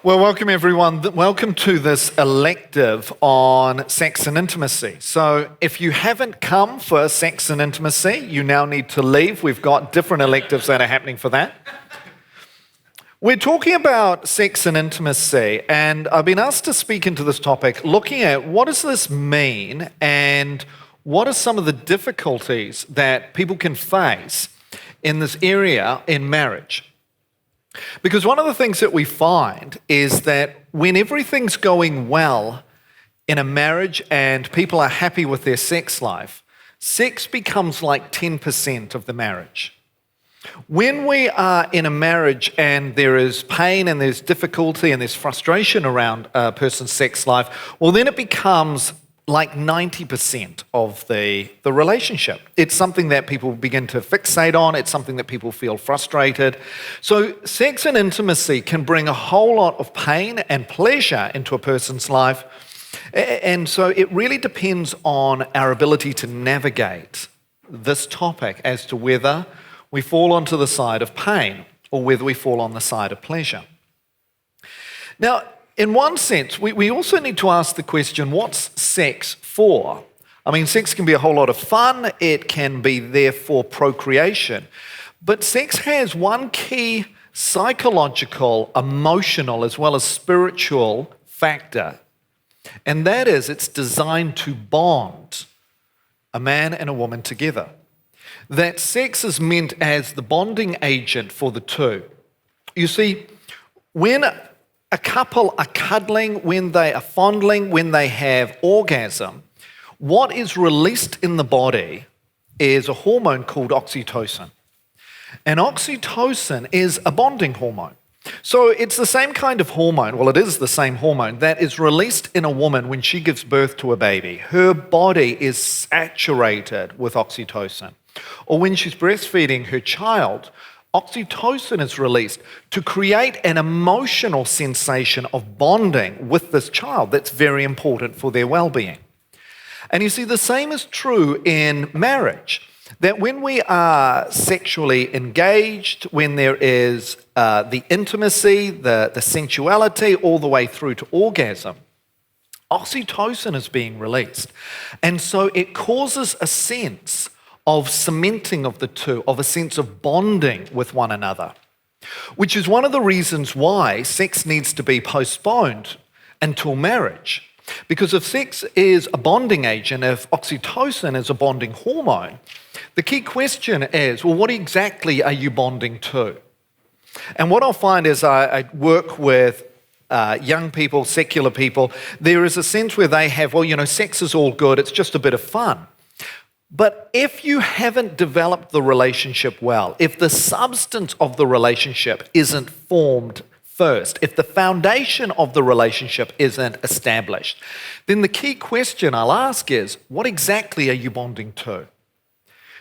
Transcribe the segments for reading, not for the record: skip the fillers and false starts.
Well, welcome everyone. Welcome to this elective on sex and intimacy. So if you haven't come for sex and intimacy, you now need to leave. We've got different electives that are happening for that. We're talking about sex and intimacy, and I've been asked to speak into this topic looking at what does this mean and what are some of the difficulties that people can face in this area in marriage. Because one of the things that we find is that when everything's going well in a marriage and people are happy with their sex life, sex becomes like 10% of the marriage. When we are in a marriage and there is pain and there's difficulty and there's frustration around a person's sex life, well, then it becomes like 90% of the relationship. It's something that people begin to fixate on. It's something that people feel frustrated. So sex and intimacy can bring a whole lot of pain and pleasure into a person's life. And so it really depends on our ability to navigate this topic as to whether we fall onto the side of pain or whether we fall on the side of pleasure. Now, in one sense, we also need to ask the question, what's sex for? I mean, sex can be a whole lot of fun. It can be there for procreation. But sex has one key psychological, emotional, as well as spiritual factor. And that is it's designed to bond a man and a woman together. That sex is meant as the bonding agent for the two. You see, when a couple are cuddling, when they are fondling, when they have orgasm, what is released in the body is a hormone called oxytocin. And oxytocin is a bonding hormone. So it's the same kind of hormone, well, it is the same hormone that is released in a woman when she gives birth to a baby. Her body is saturated with oxytocin. Or when she's breastfeeding her child, oxytocin is released to create an emotional sensation of bonding with this child that's very important for their well-being. And you see, the same is true in marriage, that when we are sexually engaged, when there is the intimacy, the sensuality, all the way through to orgasm, oxytocin is being released. And so it causes a sense of cementing of the two, of a sense of bonding with one another, which is one of the reasons why sex needs to be postponed until marriage. Because if sex is a bonding agent, if oxytocin is a bonding hormone, the key question is, well, what exactly are you bonding to? And what I'll find as I work with young people, secular people, there is a sense where they have, well, you know, sex is all good, it's just a bit of fun. But if you haven't developed the relationship well, if the substance of the relationship isn't formed first, if the foundation of the relationship isn't established, then the key question I'll ask is, what exactly are you bonding to?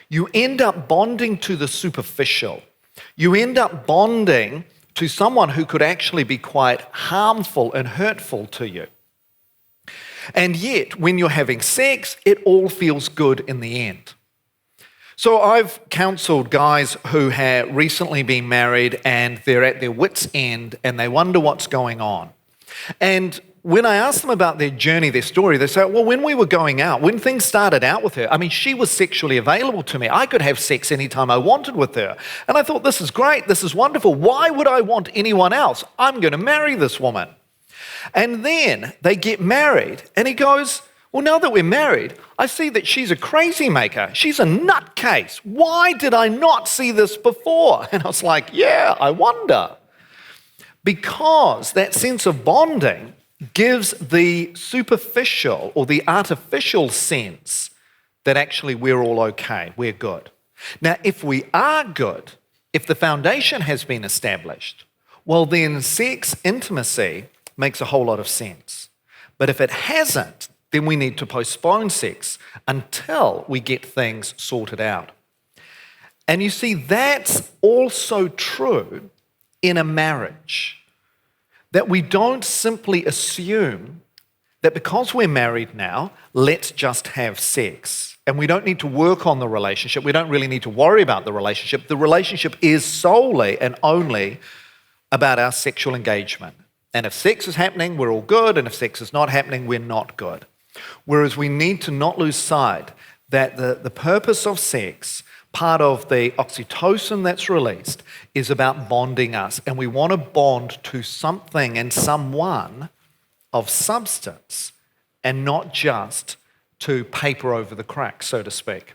You end up bonding to the superficial. You end up bonding to someone who could actually be quite harmful and hurtful to you. And yet, when you're having sex, it all feels good in the end. So I've counseled guys who have recently been married and they're at their wits' end and they wonder what's going on. And when I ask them about their journey, their story, they say, well, when we were going out, when things started out with her, I mean, she was sexually available to me. I could have sex anytime I wanted with her. And I thought, this is great, this is wonderful. Why would I want anyone else? I'm going to marry this woman. And then they get married, and he goes, well, now that we're married, I see that she's a crazy maker. She's a nutcase. Why did I not see this before? And I was like, yeah, I wonder. Because that sense of bonding gives the superficial or the artificial sense that actually we're all okay, we're good. Now, if we are good, if the foundation has been established, well, then sex, intimacy, makes a whole lot of sense. But if it hasn't, then we need to postpone sex until we get things sorted out. And you see, that's also true in a marriage. That we don't simply assume that because we're married now, let's just have sex. And we don't need to work on the relationship. We don't really need to worry about the relationship. The relationship is solely and only about our sexual engagement. And if sex is happening, we're all good. And if sex is not happening, we're not good. Whereas we need to not lose sight that the purpose of sex, part of the oxytocin that's released, is about bonding us. And we want to bond to something and someone of substance and not just to paper over the cracks, so to speak.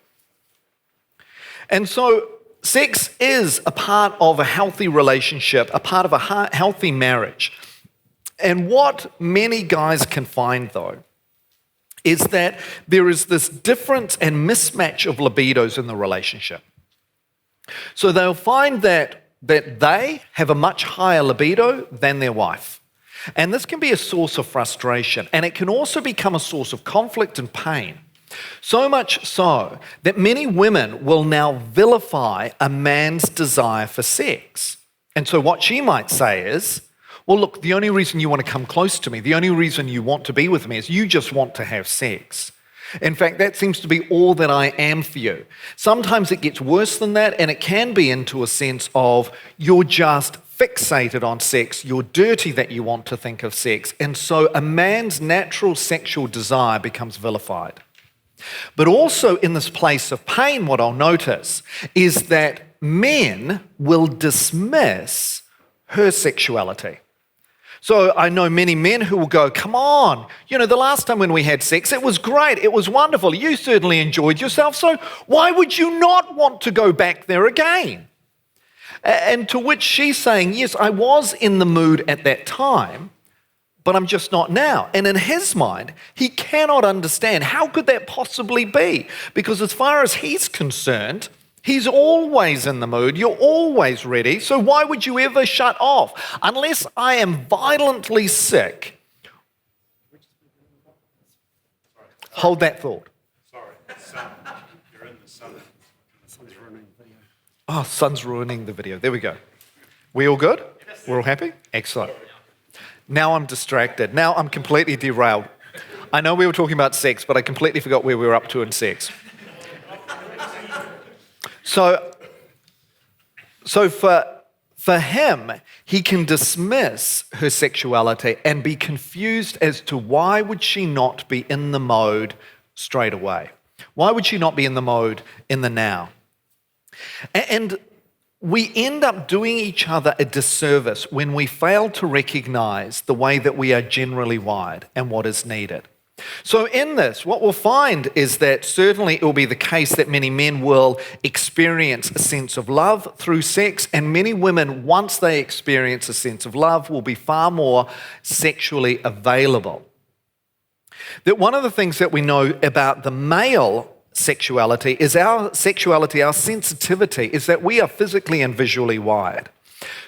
And so sex is a part of a healthy relationship, a part of a healthy marriage. And what many guys can find, though, is that there is this difference and mismatch of libidos in the relationship. So they'll find that they have a much higher libido than their wife. And this can be a source of frustration, and it can also become a source of conflict and pain. So much so that many women will now vilify a man's desire for sex. And so what she might say is, well, look, the only reason you want to come close to me, the only reason you want to be with me is you just want to have sex. In fact, that seems to be all that I am for you. Sometimes it gets worse than that, and it can be into a sense of you're just fixated on sex, you're dirty that you want to think of sex, and so a man's natural sexual desire becomes vilified. But also in this place of pain, what I'll notice is that men will dismiss her sexuality. So I know many men who will go, come on, the last time when we had sex, it was great, it was wonderful, you certainly enjoyed yourself, so why would you not want to go back there again? And to which she's saying, yes, I was in the mood at that time, but I'm just not now. And in his mind, he cannot understand, how could that possibly be? Because as far as he's concerned, he's always in the mood, you're always ready, so why would you ever shut off? Unless I am violently sick. Hold that thought. Sorry, you're in the sun. Sun's ruining the video. Oh, sun's ruining the video. There we go. We all good? We're all happy? Excellent. Now I'm distracted. Now I'm completely derailed. I know we were talking about sex, but I completely forgot where we were up to in sex. So for him, he can dismiss her sexuality and be confused as to why would she not be in the mode straight away? Why would she not be in the mode in the now? And we end up doing each other a disservice when we fail to recognize the way that we are generally wired and what is needed. So in this, what we'll find is that certainly it will be the case that many men will experience a sense of love through sex, and many women, once they experience a sense of love, will be far more sexually available. That one of the things that we know about the male sexuality is our sexuality, our sensitivity, is that we are physically and visually wired.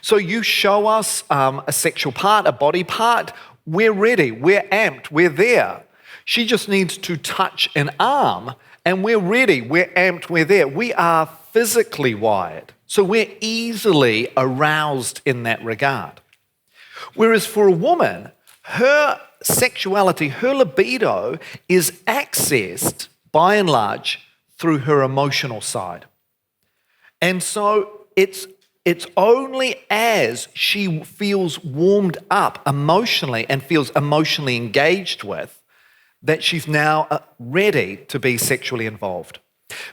So you show us a sexual part, a body part, we're ready, we're amped, we're there. She just needs to touch an arm and we're ready, we're amped, we're there. We are physically wired, so we're easily aroused in that regard. Whereas for a woman, her sexuality, her libido is accessed by and large through her emotional side. And so it's only as she feels warmed up emotionally and feels emotionally engaged with that she's now ready to be sexually involved.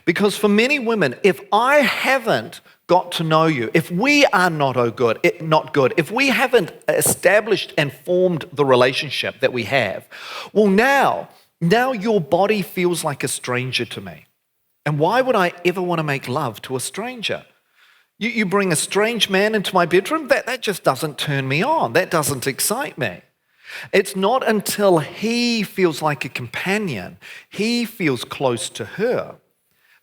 Because for many women, if I haven't got to know you, if we are not good, if we haven't established and formed the relationship that we have, well now your body feels like a stranger to me. And why would I ever want to make love to a stranger? You bring a strange man into my bedroom, that just doesn't turn me on. That doesn't excite me. It's not until he feels like a companion, he feels close to her,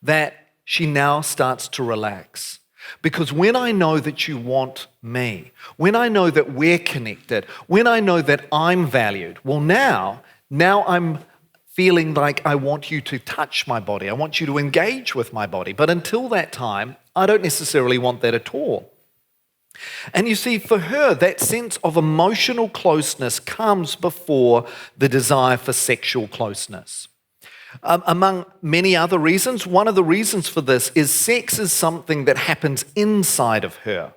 that she now starts to relax. Because when I know that you want me, when I know that we're connected, when I know that I'm valued, well now I'm feeling like I want you to touch my body, I want you to engage with my body. But until that time, I don't necessarily want that at all. And you see, for her, that sense of emotional closeness comes before the desire for sexual closeness. Among many other reasons, one of the reasons for this is sex is something that happens inside of her.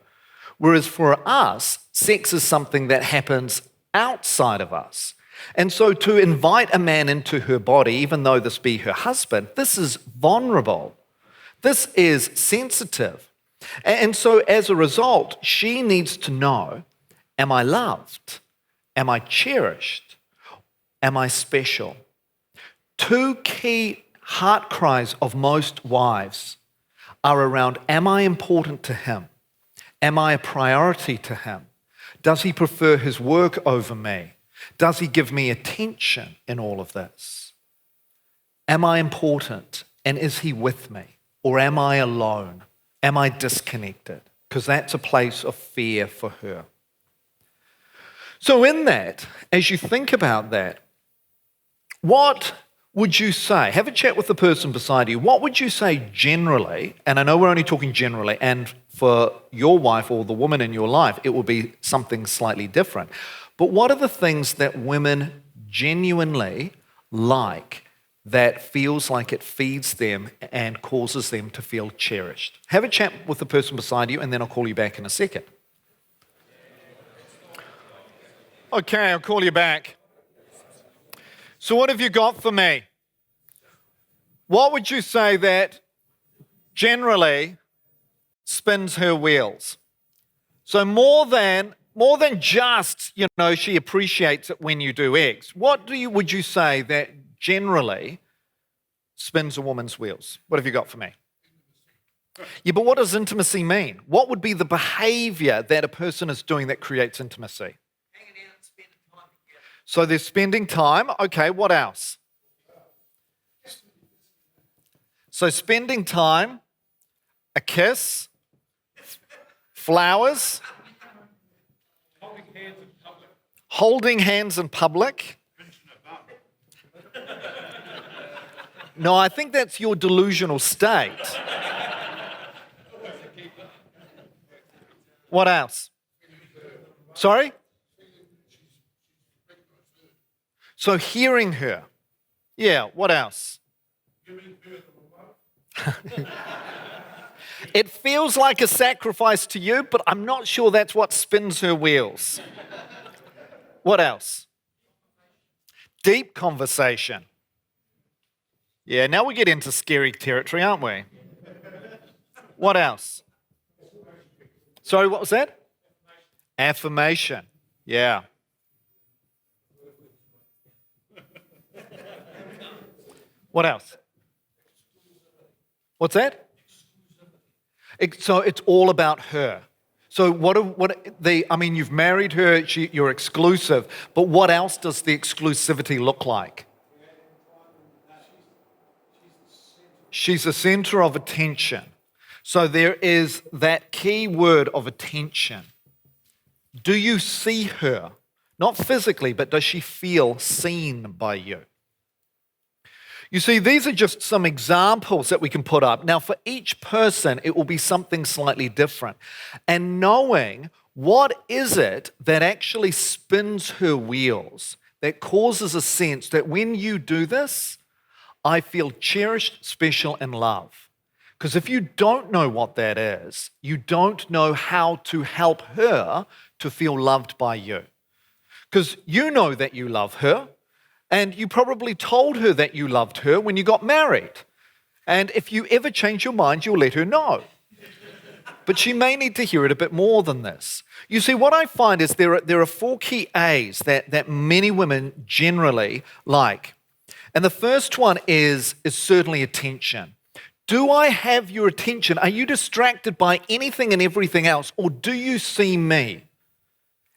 Whereas for us, Sex is something that happens outside of us. And so to invite a man into her body, even though this be her husband, this is vulnerable. This is sensitive. And so as a result, she needs to know, am I loved? Am I cherished? Am I special? Two key heart cries of most wives are around, am I important to him? Am I a priority to him? Does he prefer his work over me? Does he give me attention in all of this? Am I important and is he with me? Or am I alone? Am I disconnected? Because that's a place of fear for her. So in that, as you think about that, what would you say? Have a chat with the person beside you. What would you say generally, and I know we're only talking generally, and for your wife or the woman in your life, it will be something slightly different. But what are the things that women genuinely like that feels like it feeds them and causes them to feel cherished? Have a chat with the person beside you, and then I'll call you back in a second. Okay, I'll call you back. So what have you got for me? What would you say that generally spins her wheels? So more than just, she appreciates it when you do X. What would you say that generally spins a woman's wheels? What have you got for me? Yeah, but what does intimacy mean? What would be the behavior that a person is doing that creates intimacy? Hanging out and spending time together. So they're spending time. Okay, what else? So spending time, a kiss, flowers, holding hands in public. No, I think that's your delusional state. What else? Sorry? So hearing her. Yeah, what else? It feels like a sacrifice to you, but I'm not sure that's what spins her wheels. What else? Deep conversation. Yeah, now we get into scary territory, aren't we? What else? Sorry, what was that? Affirmation. Yeah. What else? What's that? So it's all about her. So you've married her, you're exclusive, but what else does the exclusivity look like? She's the center of attention. So there is that key word of attention. Do you see her? Not physically, but does she feel seen by you? You see, these are just some examples that we can put up. Now, for each person, it will be something slightly different. And knowing what is it that actually spins her wheels, that causes a sense that when you do this, I feel cherished, special, and loved. Because if you don't know what that is, you don't know how to help her to feel loved by you. Because you know that you love her, and you probably told her that you loved her when you got married. And if you ever change your mind, you'll let her know. But she may need to hear it a bit more than this. You see, what I find is there are 4 key A's that many women generally like. And the first one is certainly attention. Do I have your attention? Are you distracted by anything and everything else? Or do you see me?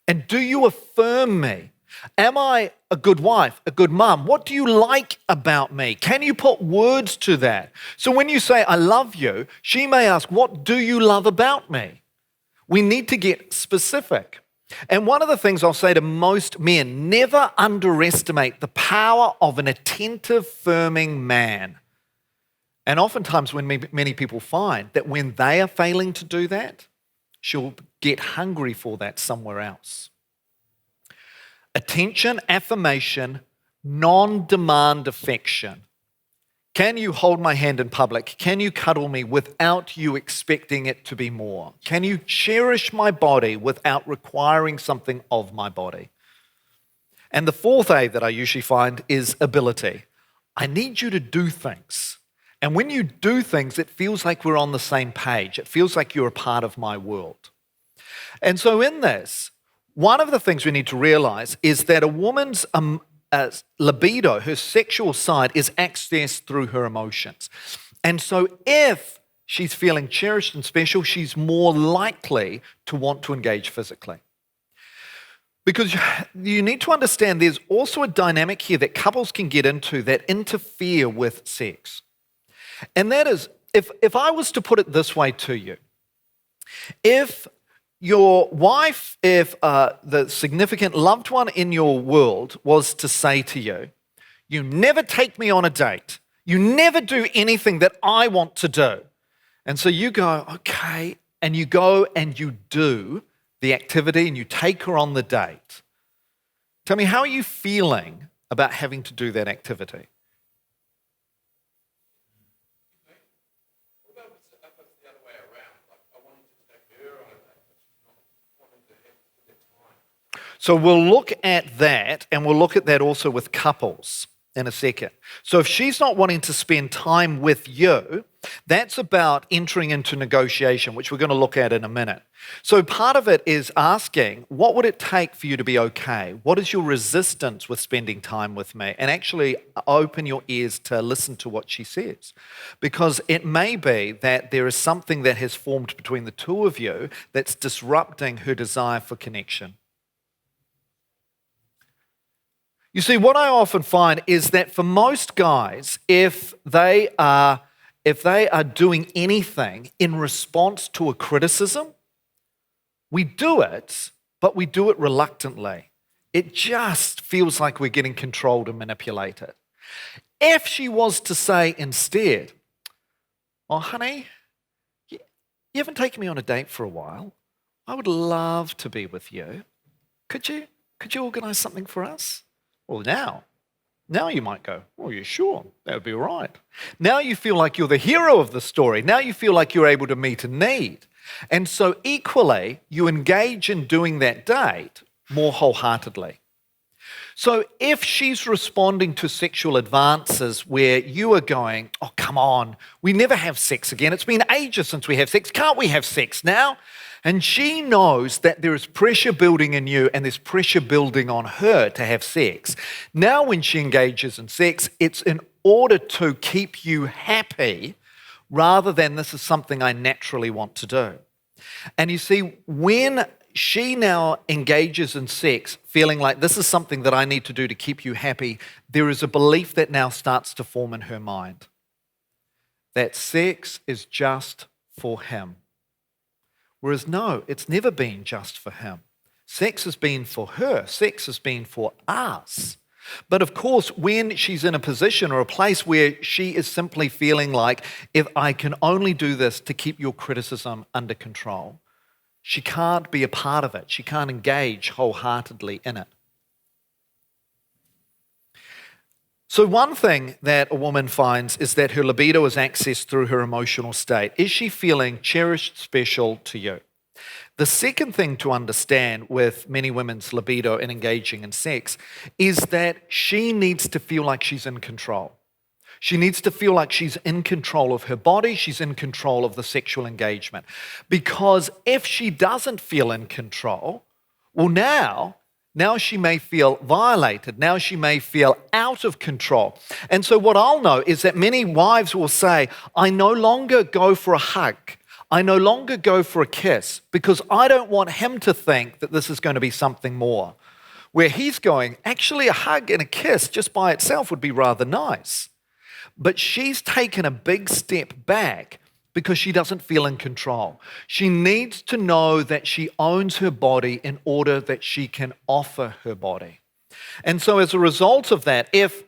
And do you affirm me? Am I a good wife, a good mum? What do you like about me? Can you put words to that? So when you say, I love you, she may ask, what do you love about me? We need to get specific. And one of the things I'll say to most men, never underestimate the power of an attentive, affirming man. And oftentimes when many people find that when they are failing to do that, she'll get hungry for that somewhere else. Attention, affirmation, non-demand affection. Can you hold my hand in public? Can you cuddle me without you expecting it to be more? Can you cherish my body without requiring something of my body? And the fourth A that I usually find is ability. I need you to do things. And when you do things, it feels like we're on the same page. It feels like you're a part of my world. And so in this, one of the things we need to realize is that a woman's libido, her sexual side, is accessed through her emotions. And so if she's feeling cherished and special, she's more likely to want to engage physically. Because you need to understand there's also a dynamic here that couples can get into that interfere with sex. And that is, if I was to put it this way to you, if your wife, if the significant loved one in your world was to say to you, you never take me on a date, you never do anything that I want to do. And so you go, okay, and you go and you do the activity and you take her on the date. Tell me, how are you feeling about having to do that activity? So we'll look at that, and we'll look at that also with couples in a second. So if she's not wanting to spend time with you, that's about entering into negotiation, which we're going to look at in a minute. So part of it is asking, what would it take for you to be okay? What is your resistance with spending time with me? And actually open your ears to listen to what she says. Because it may be that there is something that has formed between the two of you that's disrupting her desire for connection. You see, what I often find is that for most guys, if they are doing anything in response to a criticism, we do it, but we do it reluctantly. It just feels like we're getting controlled and manipulated. If she was to say instead, oh, honey, you haven't taken me on a date for a while. I would love to be with you. Could you organize something for us? Well, now you might go, oh, you're sure? That would be all right. Now you feel like you're the hero of the story. Now you feel like you're able to meet a need. And so equally, you engage in doing that date more wholeheartedly. So if she's responding to sexual advances where you are going, oh, come on, we never have sex again. It's been ages since we have sex. Can't we have sex now? And she knows that there is pressure building in you and there's pressure building on her to have sex. Now when she engages in sex, it's in order to keep you happy rather than this is something I naturally want to do. And you see, when she now engages in sex feeling like this is something that I need to do to keep you happy, there is a belief that now starts to form in her mind that sex is just for him. Whereas no, it's never been just for him. Sex has been for her. Sex has been for us. But of course, when she's in a position or a place where she is simply feeling like, if I can only do this to keep your criticism under control, she can't be a part of it. She can't engage wholeheartedly in it. So one thing that a woman finds is that her libido is accessed through her emotional state. Is she feeling cherished, special to you? The second thing to understand with many women's libido in engaging in sex is that she needs to feel like she's in control. She needs to feel like she's in control of her body, she's in control of the sexual engagement. Because if she doesn't feel in control, well now she may feel violated. Now she may feel out of control. And so what I'll know is that many wives will say, I no longer go for a hug. I no longer go for a kiss because I don't want him to think that this is going to be something more. Where he's going, actually a hug and a kiss just by itself would be rather nice. But she's taken a big step back because she doesn't feel in control. She needs to know that she owns her body in order that she can offer her body. And so as a result of that, if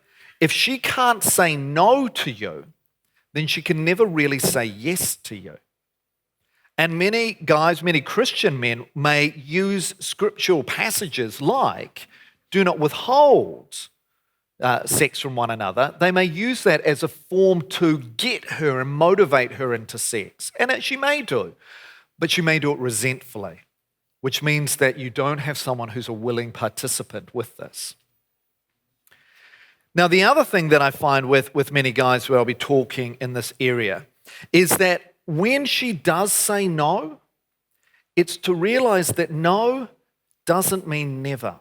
she can't say no to you, then she can never really say yes to you. And many guys, many Christian men may use scriptural passages like, do not withhold sex from one another, they may use that as a form to get her and motivate her into sex. And she may do, but she may do it resentfully, which means that you don't have someone who's a willing participant with this. Now, the other thing that I find with many guys where I'll be talking in this area is that when she does say no, it's to realize that no doesn't mean never.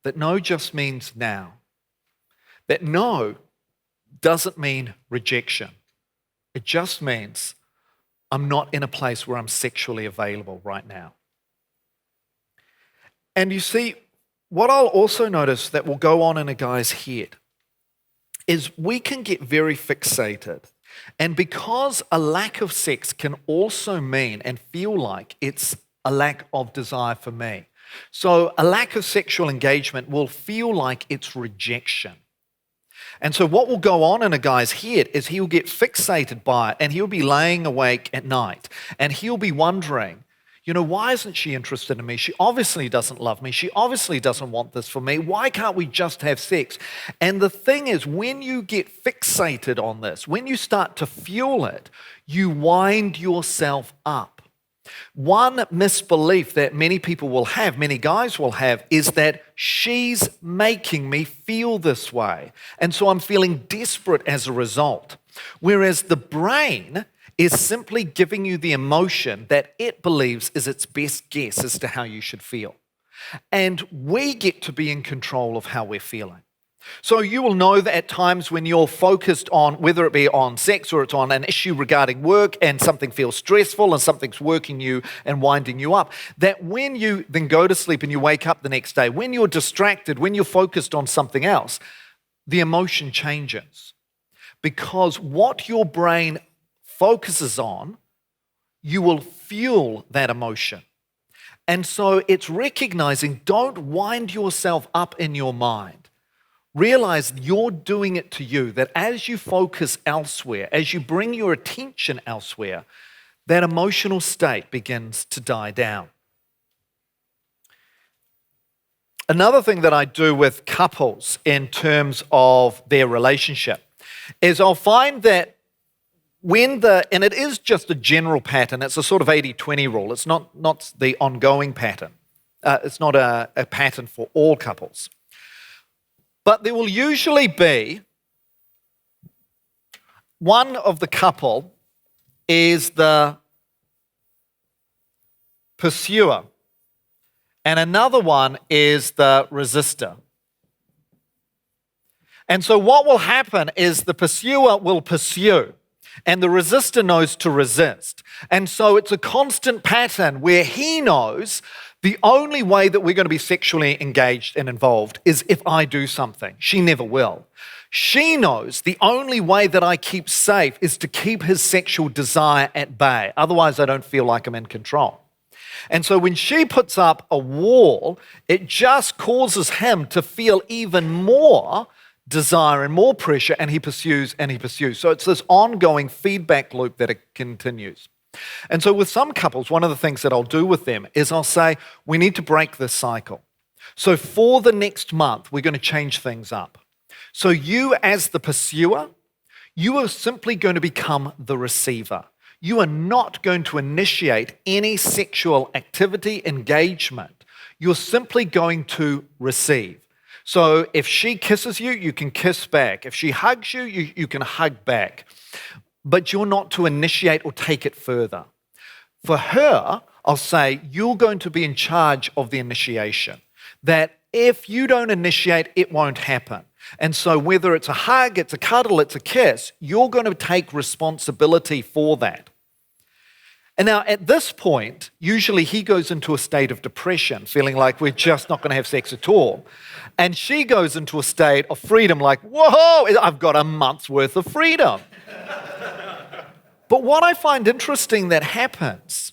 That no just means now. That no doesn't mean rejection. It just means I'm not in a place where I'm sexually available right now. And you see, what I'll also notice that will go on in a guy's head is we can get very fixated. And because a lack of sex can also mean and feel like it's a lack of desire for me. So a lack of sexual engagement will feel like it's rejection. And so what will go on in a guy's head is he'll get fixated by it and he'll be laying awake at night and he'll be wondering, why isn't she interested in me? She obviously doesn't love me. She obviously doesn't want this for me. Why can't we just have sex? And the thing is, when you get fixated on this, when you start to fuel it, you wind yourself up. One misbelief that many people will have, many guys will have, is that she's making me feel this way. And so I'm feeling desperate as a result. Whereas the brain is simply giving you the emotion that it believes is its best guess as to how you should feel. And we get to be in control of how we're feeling. So you will know that at times when you're focused on, whether it be on sex or it's on an issue regarding work and something feels stressful and something's working you and winding you up, that when you then go to sleep and you wake up the next day, when you're distracted, when you're focused on something else, the emotion changes. Because what your brain focuses on, you will fuel that emotion. And so it's recognizing, don't wind yourself up in your mind. Realize you're doing it to you, that as you focus elsewhere, as you bring your attention elsewhere, that emotional state begins to die down. Another thing that I do with couples in terms of their relationship is I'll find that and it is just a general pattern, it's a sort of 80-20 rule, it's not the ongoing pattern. It's not a pattern for all couples. But there will usually be one of the couple is the pursuer, and another one is the resistor. And so what will happen is the pursuer will pursue, and the resistor knows to resist. And so it's a constant pattern where he knows the only way that we're going to be sexually engaged and involved is if I do something. She never will. She knows the only way that I keep safe is to keep his sexual desire at bay. Otherwise, I don't feel like I'm in control. And so when she puts up a wall, it just causes him to feel even more desire and more pressure, and he pursues and he pursues. So it's this ongoing feedback loop that it continues. And so with some couples, one of the things that I'll do with them is I'll say, we need to break this cycle. So for the next month, we're going to change things up. So you as the pursuer, you are simply going to become the receiver. You are not going to initiate any sexual activity, engagement. You're simply going to receive. So if she kisses you, you can kiss back. If she hugs you, you can hug back. But you're not to initiate or take it further. For her, I'll say, you're going to be in charge of the initiation. That if you don't initiate, it won't happen. And so whether it's a hug, it's a cuddle, it's a kiss, you're going to take responsibility for that. And now at this point, usually he goes into a state of depression, feeling like we're just not going to have sex at all. And she goes into a state of freedom, like, whoa, I've got a month's worth of freedom. But what I find interesting that happens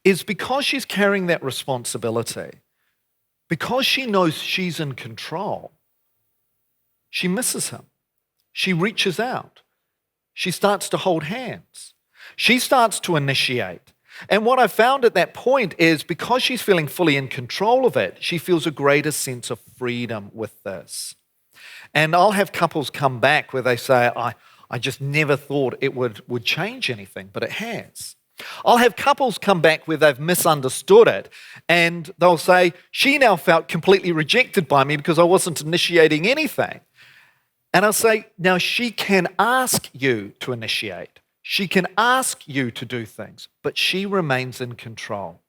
is because she's carrying that responsibility, because she knows she's in control, she misses him. She reaches out. She starts to hold hands. She starts to initiate. And what I found at that point is because she's feeling fully in control of it, she feels a greater sense of freedom with this. And I'll have couples come back where they say, I just never thought it would change anything, but it has. I'll have couples come back where they've misunderstood it and they'll say, she now felt completely rejected by me because I wasn't initiating anything. And I'll say, now she can ask you to initiate. She can ask you to do things, but she remains in control.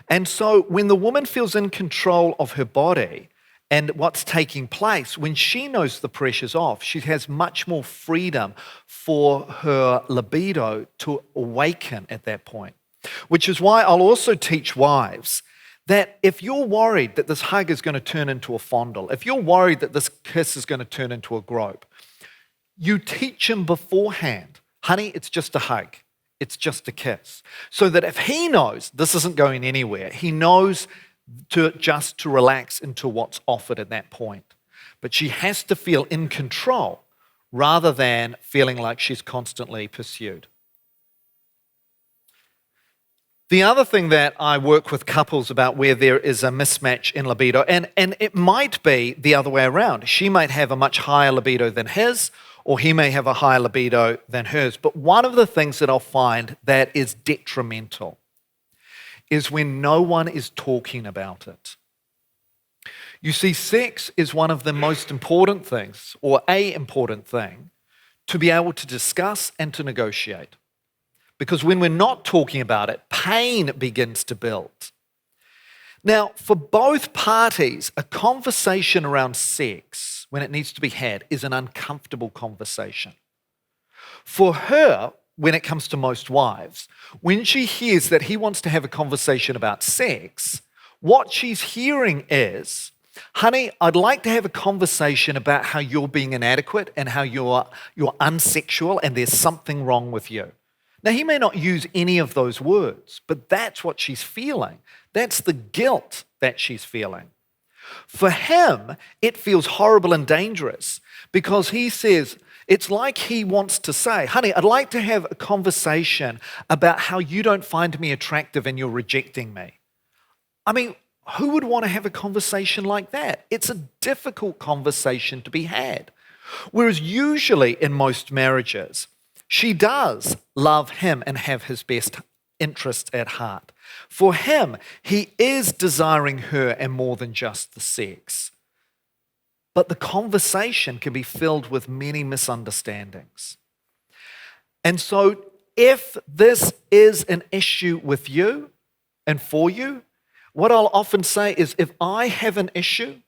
And so when the woman feels in control of her body and what's taking place, when she knows the pressure's off, she has much more freedom for her libido to awaken at that point. Which is why I'll also teach wives that if you're worried that this hug is going to turn into a fondle, if you're worried that this kiss is going to turn into a grope, you teach him beforehand, honey, it's just a hug. It's just a kiss. So that if he knows this isn't going anywhere, he knows to relax into what's offered at that point. But she has to feel in control rather than feeling like she's constantly pursued. The other thing that I work with couples about where there is a mismatch in libido, and it might be the other way around. She might have a much higher libido than his, or he may have a higher libido than hers. But one of the things that I'll find that is detrimental is when no one is talking about it. You see, sex is one of the most important things, or a important thing, to be able to discuss and to negotiate. Because when we're not talking about it, pain begins to build. Now, for both parties, a conversation around sex, when it needs to be had, is an uncomfortable conversation. For her, when it comes to most wives, when she hears that he wants to have a conversation about sex, what she's hearing is, honey, I'd like to have a conversation about how you're being inadequate and how you're unsexual and there's something wrong with you. Now, he may not use any of those words, but that's what she's feeling. That's the guilt that she's feeling. For him, it feels horrible and dangerous because he says, it's like he wants to say, honey, I'd like to have a conversation about how you don't find me attractive and you're rejecting me. I mean, who would want to have a conversation like that? It's a difficult conversation to be had. Whereas usually in most marriages, she does love him and have his best interest at heart. For him, he is desiring her and more than just the sex. But the conversation can be filled with many misunderstandings. And so if this is an issue with you and for you, what I'll often say is if I have an issue,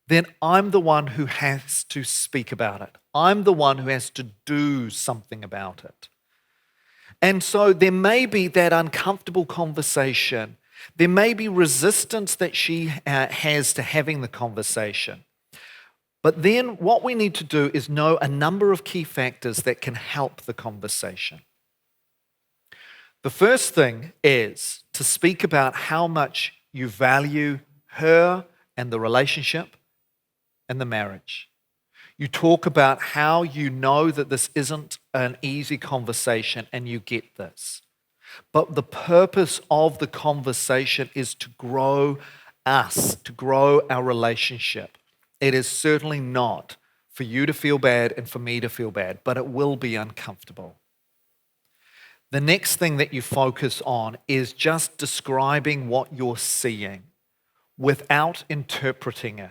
then I'm the one who has to speak about it. I'm the one who has to do something about it. And so there may be that uncomfortable conversation. There may be resistance that she has to having the conversation. But then what we need to do is know a number of key factors that can help the conversation. The first thing is to speak about how much you value her and the relationship and the marriage. You talk about how you know that this isn't an easy conversation and you get this. But the purpose of the conversation is to grow us, to grow our relationship. It is certainly not for you to feel bad and for me to feel bad, but it will be uncomfortable. The next thing that you focus on is just describing what you're seeing without interpreting it.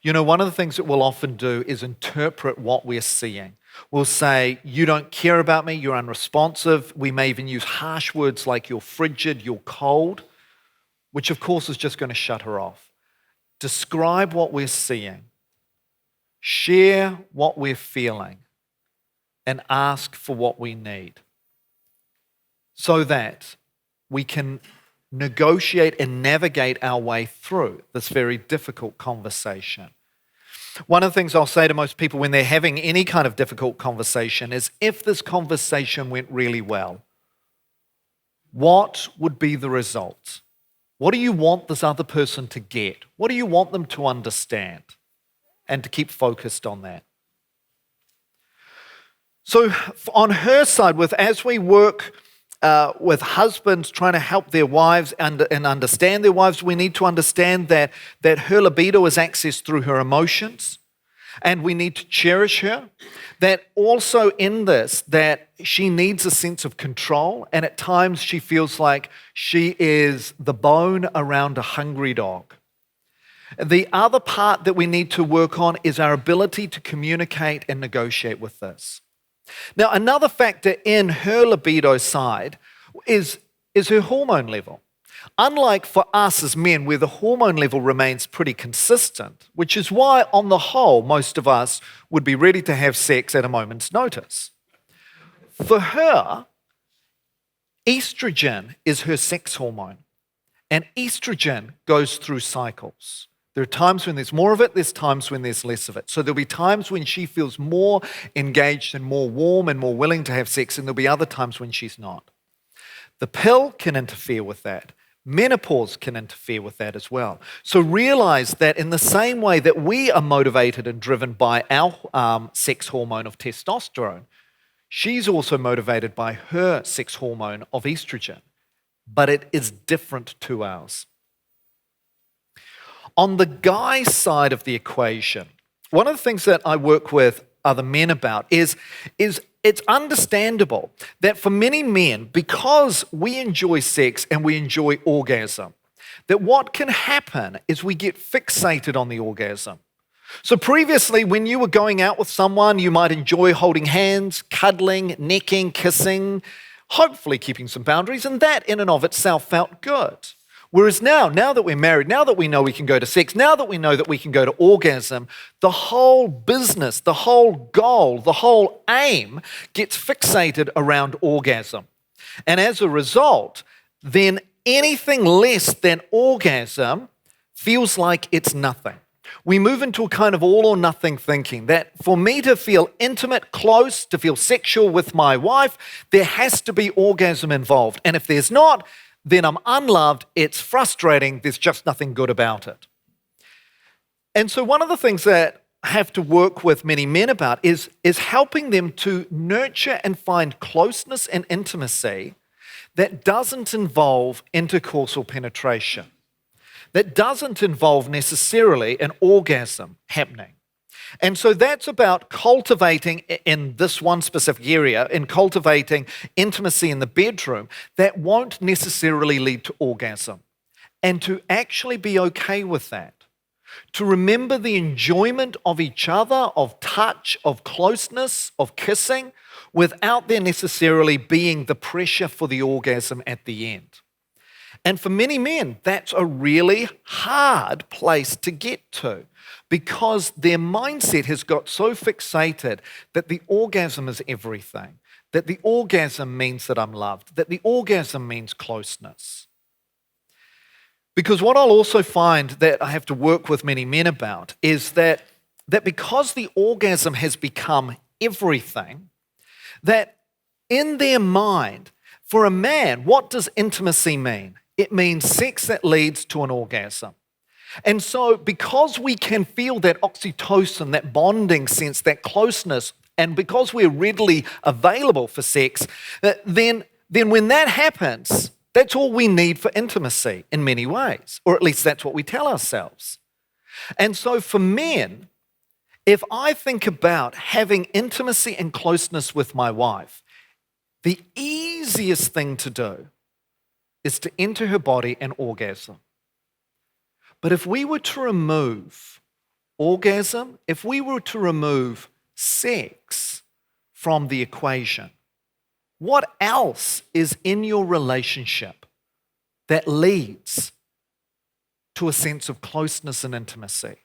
You know, one of the things that we'll often do is interpret what we're seeing. We'll say, you don't care about me, you're unresponsive. We may even use harsh words like you're frigid, you're cold, which of course is just going to shut her off. Describe what we're seeing. Share what we're feeling and ask for what we need so that we can negotiate and navigate our way through this very difficult conversation. One of the things I'll say to most people when they're having any kind of difficult conversation is if this conversation went really well, what would be the result? What do you want this other person to get? What do you want them to understand? And to keep focused on that. So on her side, as we work with husbands trying to help their wives and understand their wives, we need to understand that her libido is accessed through her emotions, and we need to cherish her. That also in this, that she needs a sense of control, and at times she feels like she is the bone around a hungry dog. The other part that we need to work on is our ability to communicate and negotiate with this. Now, another factor in her libido side is her hormone level. Unlike for us as men, where the hormone level remains pretty consistent, which is why, on the whole, most of us would be ready to have sex at a moment's notice. For her, estrogen is her sex hormone, and estrogen goes through cycles. There are times when there's more of it, there's times when there's less of it. So there'll be times when she feels more engaged and more warm and more willing to have sex, and there'll be other times when she's not. The pill can interfere with that. Menopause can interfere with that as well. So realize that in the same way that we are motivated and driven by our sex hormone of testosterone, she's also motivated by her sex hormone of estrogen, but it is different to ours. On the guy side of the equation, one of the things that I work with other men about is it's understandable that for many men, because we enjoy sex and we enjoy orgasm, that what can happen is we get fixated on the orgasm. So previously, when you were going out with someone, you might enjoy holding hands, cuddling, necking, kissing, hopefully keeping some boundaries, and that in and of itself felt good. Whereas now that we're married, now that we know we can go to sex, now that we know that we can go to orgasm, the whole business, the whole goal, the whole aim gets fixated around orgasm. And as a result, then anything less than orgasm feels like it's nothing. We move into a kind of all or nothing thinking that for me to feel intimate, close, to feel sexual with my wife, there has to be orgasm involved. And if there's not, then I'm unloved, it's frustrating, there's just nothing good about it. And so one of the things that I have to work with many men about is helping them to nurture and find closeness and intimacy that doesn't involve intercourse or penetration, that doesn't involve necessarily an orgasm happening. And so that's about cultivating in this one specific area, in cultivating intimacy in the bedroom that won't necessarily lead to orgasm. And to actually be okay with that. To remember the enjoyment of each other, of touch, of closeness, of kissing, without there necessarily being the pressure for the orgasm at the end. And for many men, that's a really hard place to get to, because their mindset has got so fixated that the orgasm is everything, that the orgasm means that I'm loved, that the orgasm means closeness. Because what I'll also find that I have to work with many men about is that because the orgasm has become everything, that in their mind, for a man, what does intimacy mean? It means sex that leads to an orgasm. And so because we can feel that oxytocin, that bonding sense, that closeness, and because we're readily available for sex, then when that happens, that's all we need for intimacy in many ways, or at least that's what we tell ourselves. And so for men, if I think about having intimacy and closeness with my wife, the easiest thing to do is to enter her body and orgasm. But if we were to remove orgasm, if we were to remove sex from the equation, what else is in your relationship that leads to a sense of closeness and intimacy?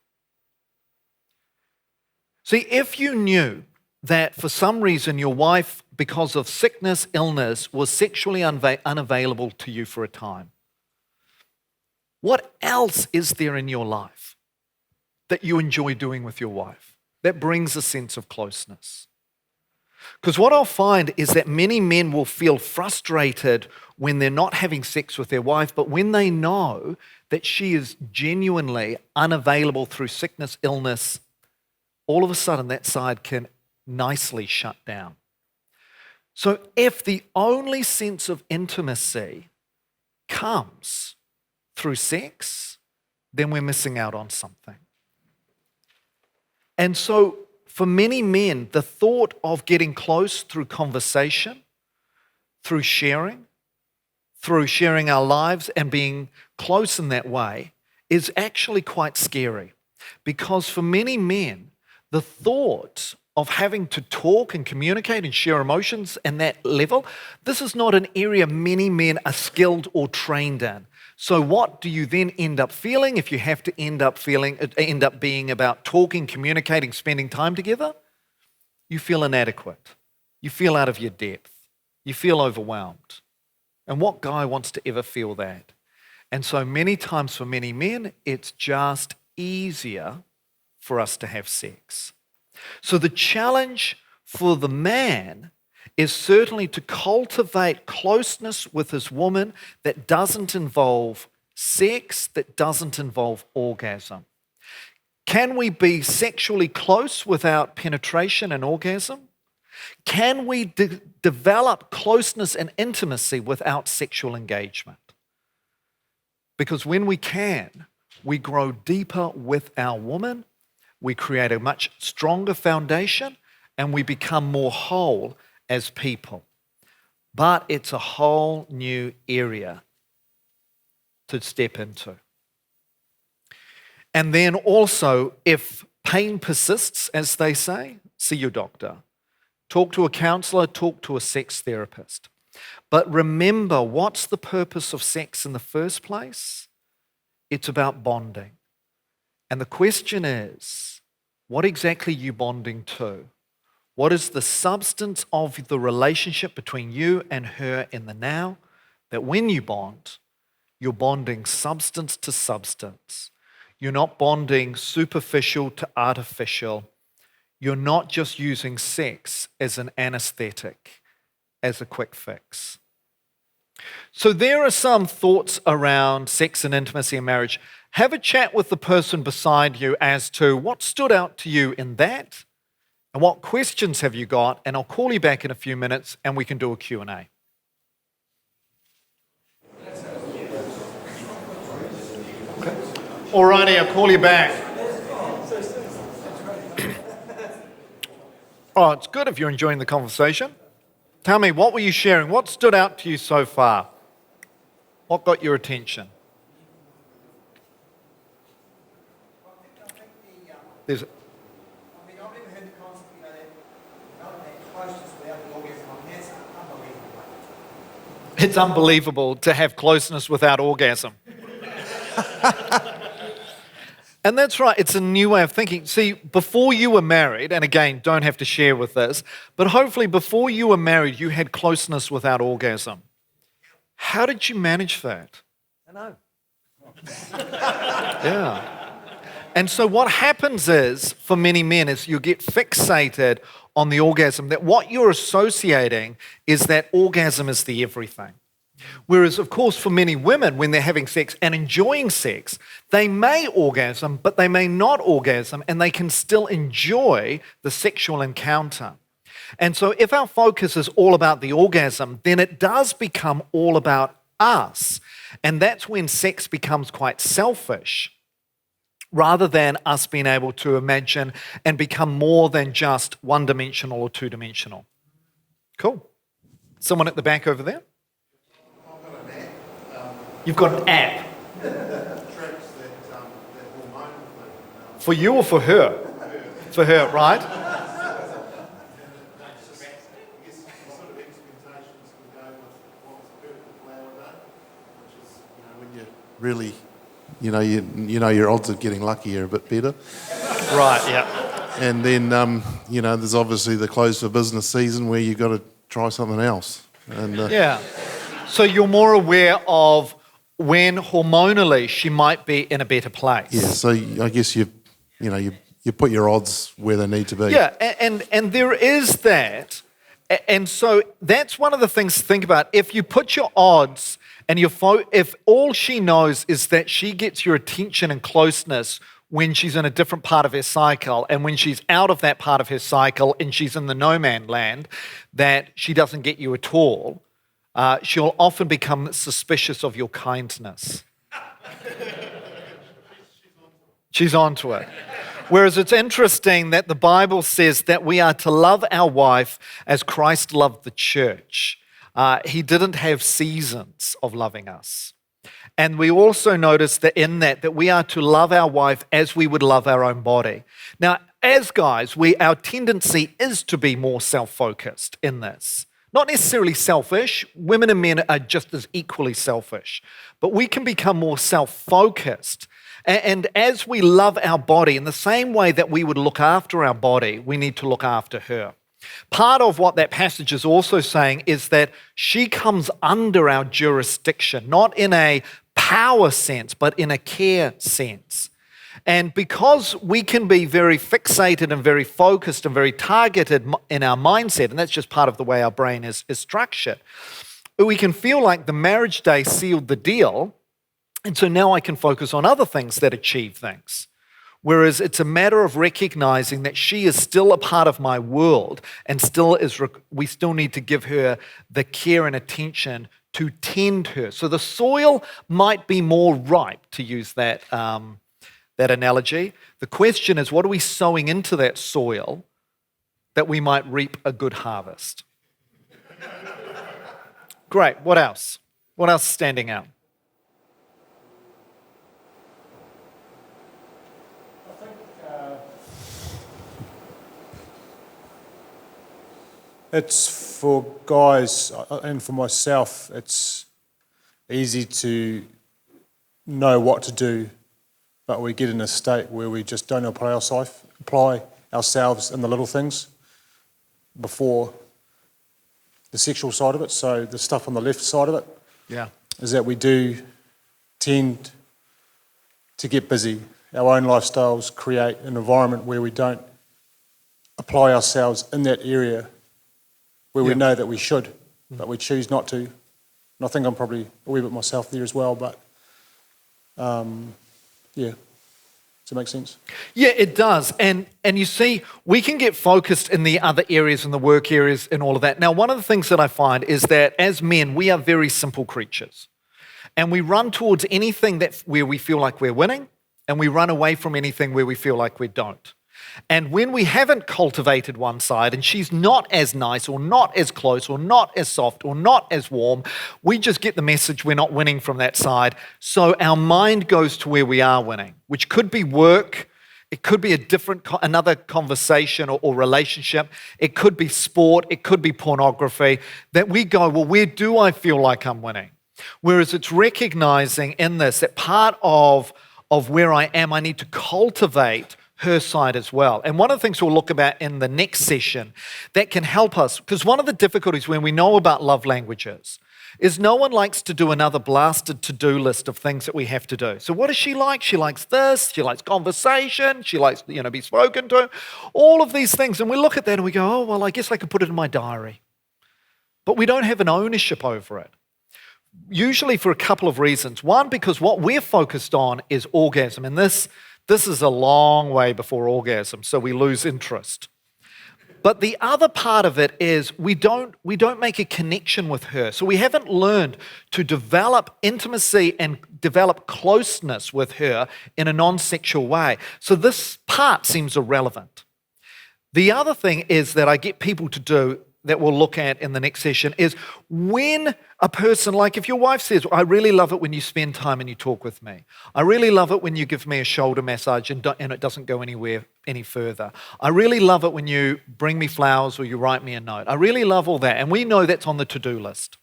See, if you knew that for some reason your wife, because of sickness, illness, was sexually unavailable to you for a time, what else is there in your life that you enjoy doing with your wife that brings a sense of closeness? Because what I'll find is that many men will feel frustrated when they're not having sex with their wife, but when they know that she is genuinely unavailable through sickness, illness, all of a sudden that side can nicely shut down. So if the only sense of intimacy comes through sex, then we're missing out on something. And so for many men, the thought of getting close through conversation, through sharing our lives and being close in that way is actually quite scary. Because for many men, the thought of having to talk and communicate and share emotions and that level, this is not an area many men are skilled or trained in. So what do you then end up feeling if you have to end up being about talking, communicating, spending time together? You feel inadequate. You feel out of your depth. You feel overwhelmed. And what guy wants to ever feel that? And so many times for many men, it's just easier for us to have sex. So the challenge for the man is certainly to cultivate closeness with his woman that doesn't involve sex, that doesn't involve orgasm. Can we be sexually close without penetration and orgasm? Can we develop closeness and intimacy without sexual engagement? Because when we can, we grow deeper with our woman, we create a much stronger foundation, and we become more whole as people. But it's a whole new area to step into. And then also, if pain persists, as they say, see your doctor. Talk to a counselor, talk to a sex therapist. But remember, what's the purpose of sex in the first place? It's about bonding. And the question is, what exactly are you bonding to? What is the substance of the relationship between you and her in the now? That when you bond, you're bonding substance to substance. You're not bonding superficial to artificial. You're not just using sex as an anesthetic, as a quick fix. So there are some thoughts around sex and intimacy in marriage. Have a chat with the person beside you as to what stood out to you in that and what questions have you got, and I'll call you back in a few minutes and we can do a Q&A. Okay. All righty, I'll call you back. Oh, it's good if you're enjoying the conversation. Tell me, what were you sharing? What stood out to you so far? What got your attention? There's... I've never heard the concept, that closeness without the orgasm. That's unbelievable. It's unbelievable to have closeness without orgasm. And that's right, it's a new way of thinking. See, before you were married, and again, don't have to share with this, but hopefully before you were married, you had closeness without orgasm. How did you manage that? I know. Yeah. And so what happens is, for many men, is you get fixated on the orgasm, that what you're associating is that orgasm is the everything. Whereas, of course, for many women, when they're having sex and enjoying sex, they may orgasm, but they may not orgasm, and they can still enjoy the sexual encounter. And so if our focus is all about the orgasm, then it does become all about us. And that's when sex becomes quite selfish, rather than us being able to imagine and become more than just one-dimensional or two-dimensional. Cool. Someone at the back over there? You've got an app. For you or for her? For her, right? Really, you know your odds of getting lucky are a bit better. Right, yeah. And then, there's obviously the close for business season where you've got to try something else. And yeah. So you're more aware of when hormonally she might be in a better place. Yeah, so I guess you put your odds where they need to be. Yeah, and there is that. And so that's one of the things to think about. If you put your odds and if all she knows is that she gets your attention and closeness when she's in a different part of her cycle, and when she's out of that part of her cycle and she's in the no man land, that she doesn't get you at all, she'll often become suspicious of your kindness. She's onto it. Whereas it's interesting that the Bible says that we are to love our wife as Christ loved the church. He didn't have seasons of loving us. And we also notice that in that we are to love our wife as we would love our own body. Now, as guys, our tendency is to be more self-focused in this. Not necessarily selfish. Women and men are just as equally selfish. But we can become more self-focused. And as we love our body, in the same way that we would look after our body, we need to look after her. Part of what that passage is also saying is that she comes under our jurisdiction, not in a power sense, but in a care sense. And because we can be very fixated and very focused and very targeted in our mindset, and that's just part of the way our brain is structured, we can feel like the marriage day sealed the deal, and so now I can focus on other things that achieve things. Whereas it's a matter of recognizing that she is still a part of my world and we still need to give her the care and attention to tend her. So the soil might be more ripe, to use that analogy. The question is, what are we sowing into that soil that we might reap a good harvest? Great. What else? What else is standing out? It's for guys and for myself, it's easy to know what to do, but we get in a state where we just don't apply ourselves in the little things before the sexual side of it. So the stuff on the left side of it is that we do tend to get busy. Our own lifestyles create an environment where we don't apply ourselves in that area where we know that we should, but we choose not to. And I think I'm probably a wee bit myself there as well, but yeah. Does that make sense? Yeah, it does. And you see, we can get focused in the other areas, in the work areas and all of that. Now, one of the things that I find is that as men, we are very simple creatures. And we run towards anything where we feel like we're winning, and we run away from anything where we feel like we don't. And when we haven't cultivated one side and she's not as nice or not as close or not as soft or not as warm, we just get the message we're not winning from that side. So our mind goes to where we are winning, which could be work. It could be another conversation or relationship. It could be sport. It could be pornography. That we go, well, where do I feel like I'm winning? Whereas it's recognizing in this that part of where I am, I need to cultivate her side as well. And one of the things we'll look about in the next session that can help us, because one of the difficulties when we know about love languages is no one likes to do another blasted to-do list of things that we have to do. So what does she like? She likes this, she likes conversation, she likes, be spoken to, all of these things. And we look at that and we go, oh, well, I guess I could put it in my diary. But we don't have an ownership over it. Usually for a couple of reasons. One, because what we're focused on is orgasm. And this is a long way before orgasm, so we lose interest. But the other part of it is we don't make a connection with her. So we haven't learned to develop intimacy and develop closeness with her in a non-sexual way. So this part seems irrelevant. The other thing is that I get people to do that we'll look at in the next session is when a person, like if your wife says, I really love it when you spend time and you talk with me. I really love it when you give me a shoulder massage and it doesn't go anywhere any further. I really love it when you bring me flowers or you write me a note. I really love all that. And we know that's on the to-do list.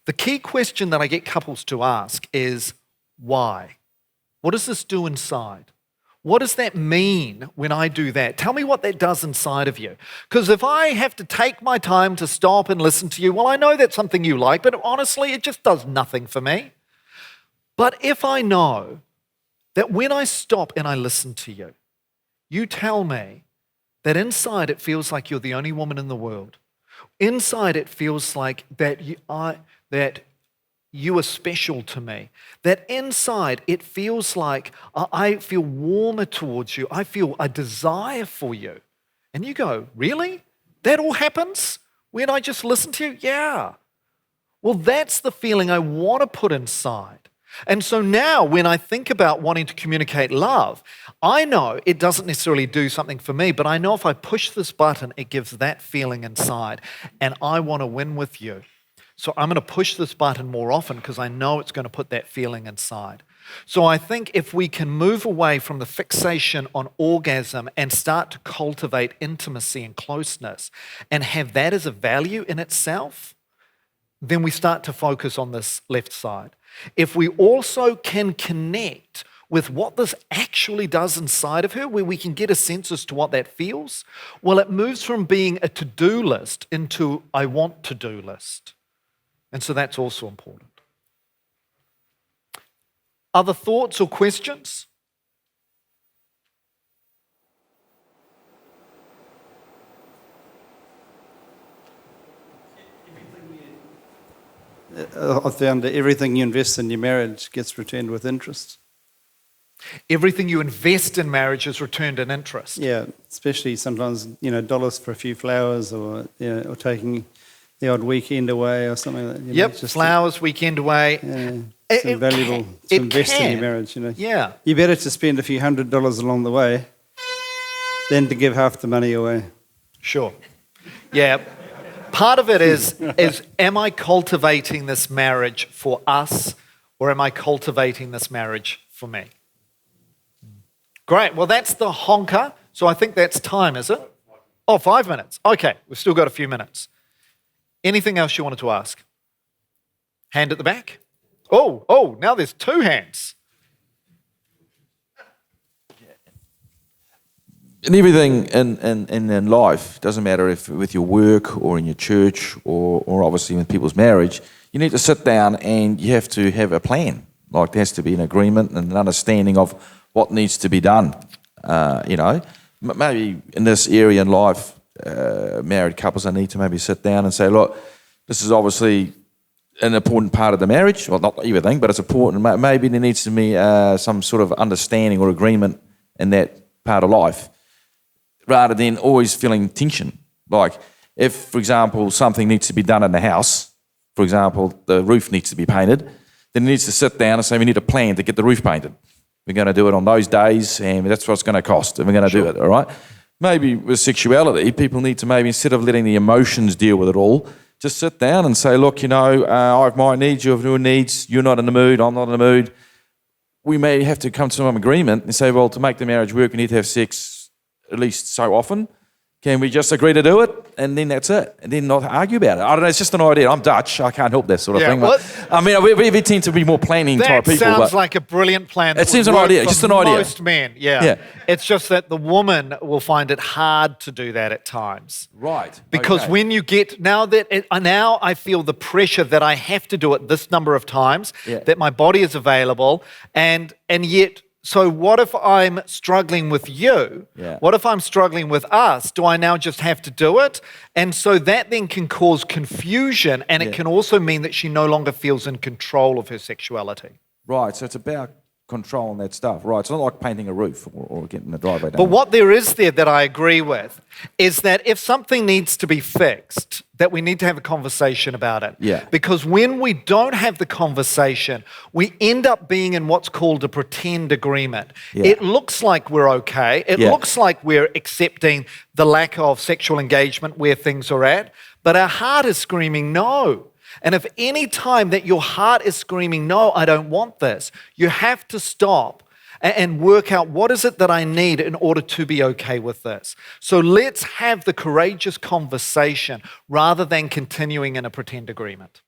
The key question that I get couples to ask is, why? What does this do inside? What does that mean when I do that? Tell me what that does inside of you. Because if I have to take my time to stop and listen to you, well, I know that's something you like, but honestly, it just does nothing for me. But if I know that when I stop and I listen to you, you tell me that inside it feels like you're the only woman in the world. Inside it feels like that you are special to me. That inside it feels like I feel warmer towards you. I feel a desire for you. And you go, really? That all happens when I just listen to you? Yeah. Well, that's the feeling I want to put inside. And so now when I think about wanting to communicate love, I know it doesn't necessarily do something for me, but I know if I push this button, it gives that feeling inside. And I want to win with you. So I'm going to push this button more often because I know it's going to put that feeling inside. So I think if we can move away from the fixation on orgasm and start to cultivate intimacy and closeness and have that as a value in itself, then we start to focus on this left side. If we also can connect with what this actually does inside of her, where we can get a sense as to what that feels, well, it moves from being a to-do list into I want to-do list. And so that's also important. Other thoughts or questions? I found that everything you invest in your marriage gets returned with interest. Everything you invest in marriage is returned in interest. Yeah, especially sometimes, dollars for a few flowers or taking the odd weekend away or something like that. Yep, flowers, weekend away. It's invaluable to invest in your marriage, Yeah. You're better to spend a few $100 along the way than to give half the money away. Sure. Yeah. Part of it is am I cultivating this marriage for us or am I cultivating this marriage for me? Great. Well, that's the honker. So I think that's time, is it? Oh, 5 minutes. Okay. We've still got a few minutes. Anything else you wanted to ask? Hand at the back. Oh, now there's 2 hands. In everything in life, doesn't matter if with your work or in your church or obviously in people's marriage, you need to sit down and you have to have a plan. Like there has to be an agreement and an understanding of what needs to be done. Maybe in this area in life, married couples, I need to maybe sit down and say, look, this is obviously an important part of the marriage. Well, not everything, but it's important. Maybe there needs to be some sort of understanding or agreement in that part of life, rather than always feeling tension. Like if, for example, something needs to be done in the house, for example, the roof needs to be painted, then it needs to sit down and say we need a plan to get the roof painted. We're going to do it on those days and that's what it's going to cost and we're going to do it, all right? Maybe with sexuality, people need to maybe, instead of letting the emotions deal with it all, just sit down and say, look, I have my needs, you have your needs, you're not in the mood, I'm not in the mood. We may have to come to some agreement and say, well, to make the marriage work, we need to have sex at least so often. Can we just agree to do it? And then that's it. And then not argue about it. I don't know, it's just an idea. I'm Dutch. I can't help that sort of thing. We tend to be more planning type people. That sounds like a brilliant plan. It seems an idea, just an idea. Most men, yeah. It's just that the woman will find it hard to do that at times. Right. Because when you get, now I feel the pressure that I have to do it this number of times, that my body is available, and yet, so what if I'm struggling with you? Yeah. What if I'm struggling with us? Do I now just have to do it? And so that then can cause confusion, and it can also mean that she no longer feels in control of her sexuality. Right, so it's about controlling that stuff. Right, it's not like painting a roof or getting the driveway done. But what there is there that I agree with is that if something needs to be fixed, that we need to have a conversation about it. Yeah. Because when we don't have the conversation, we end up being in what's called a pretend agreement. Yeah. It looks like we're okay. It looks like we're accepting the lack of sexual engagement where things are at, but our heart is screaming no. And if any time that your heart is screaming, no, I don't want this, you have to stop and work out what is it that I need in order to be okay with this. So let's have the courageous conversation rather than continuing in a pretend agreement.